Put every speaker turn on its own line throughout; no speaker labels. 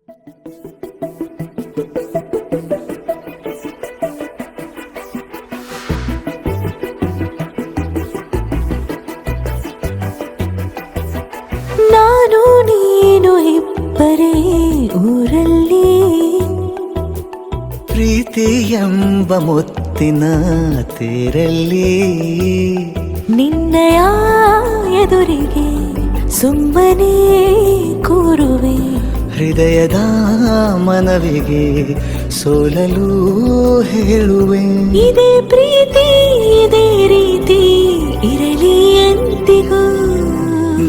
ನಾನು ನೀನು ಇಬ್ಬರೇ ಊರಲ್ಲಿ,
ಪ್ರೀತಿ ಎಂಬ ಮುತ್ತಿನ ತೇರಲ್ಲಿ,
ನಿನ್ನಯ ಎದುರಿಗೆ ಸುಮ್ಮನೆ ಕೂರುವೆ.
ಹೃದಯದ ಮನವಿಗೆ ಸೋಲಲು ಹೇಳುವೆ.
ಇದೇ ಪ್ರೀತಿ ಇದೇ ರೀತಿ ಇರಲಿ ಎಂದಿಗೂ.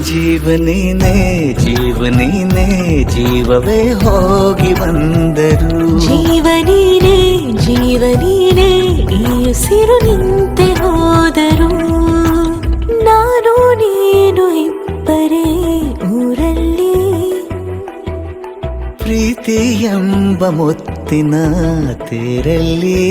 ಜೀವನೇನೆ ಜೀವನೇನೆ ಜೀವವೇ ಹೋಗಿ ಬಂದರು.
ಜೀವನೀನೇ ಜೀವನೀನೇ ಈ ಉಸಿರು ನಿಂತೆ ಹೋದರು. ನಾನು ನೀನು ಇಬ್ಬರೇ ಊರಲ್ಲಿ,
ಪ್ರೀತಿ ಎಂಬ ಮುತ್ತಿನ ತೇರಲ್ಲಿ.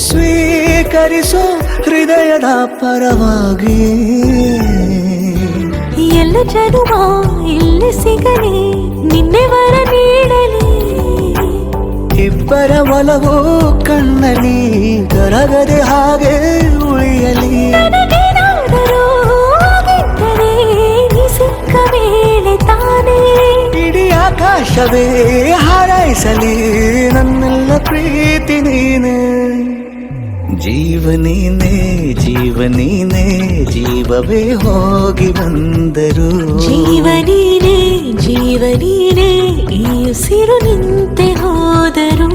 ಸ್ವೀಕರಿಸೋ ಹೃದಯದ ಪರವಾಗಿ.
ಎಲ್ಲ ಜನುಮ ಇಲ್ಲಿ ಸಿಗಲಿ, ನಿನ್ನೆ ವರ ನೀಡಲಿ.
ಇಬ್ಬರ ಒಲವು ಕಣ್ಣಲ್ಲಿ ಕರಗದೆ ಹಾಗೆ ಉಳಿಯಲಿ.
ನನಗೇನಾದರೂ ಆಗಿದ್ದರೆ ನೀ ಸಿಕ್ಕ ವೇಳೆ ತಾನೇ
ಇಡೀ ಆಕಾಶವೇ ಹಾರೈಸಲಿ ನನ್ನೆಲ್ಲ ಪ್ರೀತಿ ನೀನೆ. ಜೀವನೀನೇ ಜೀವನೀನೇ ಜೀವವೇ ಹೋಗಿ ಬಂದರು.
ಜೀವನೀನೇ ಜೀವನೀನೇ ಈ ಉಸಿರು ನಿಂತೆ ಹೋದರು.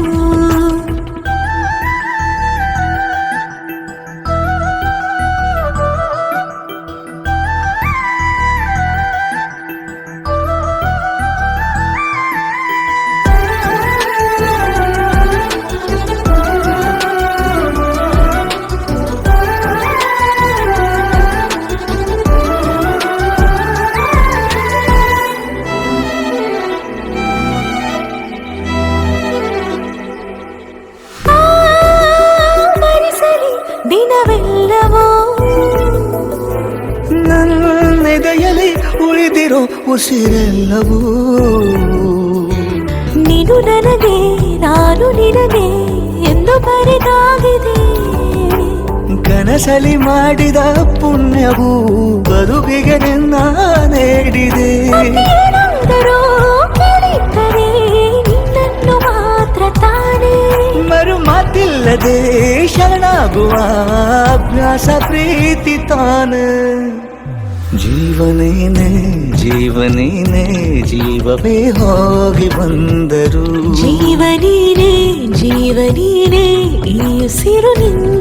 ದಿನವೆಲ್ಲವೋ
ನನ್ನೆದೆಯಲ್ಲಿ ಉಳಿದಿರೋ ಉಸಿರೆಲ್ಲವೂ
ನೀನು ನನಗೆ ನಾನು ನಿನಗೆ ಎಂದು ಬರೆದಾಗಿದೆ.
ಕನಸಲಿ ಮಾಡಿದ ಪುಣ್ಯವು ಬದುಕಿಗೆ ನಿನ್ನ ನೀಡಿದೆ.
ಏನಾದರೂ ಕೇಳಿದ್ದರೆ ನಿನ್ನನ್ನು ಮಾತ್ರ ತಾನೇ.
ಮರು ಮಾತಿಲ್ಲದೆ ಶರಣಾಗುವ ಅಭ್ಯಾಸ ಪ್ರೀತಿ ತಾನೆ. ಜೀವನೇನೆ ಜೀವನೇನೆ ಜೀವವೇ ಹೋಗಿ ಬಂದರು.
ಜೀವನೀನೇ ಜೀವನೀನೇ ಈ ಉಸಿರು ನಿಂತ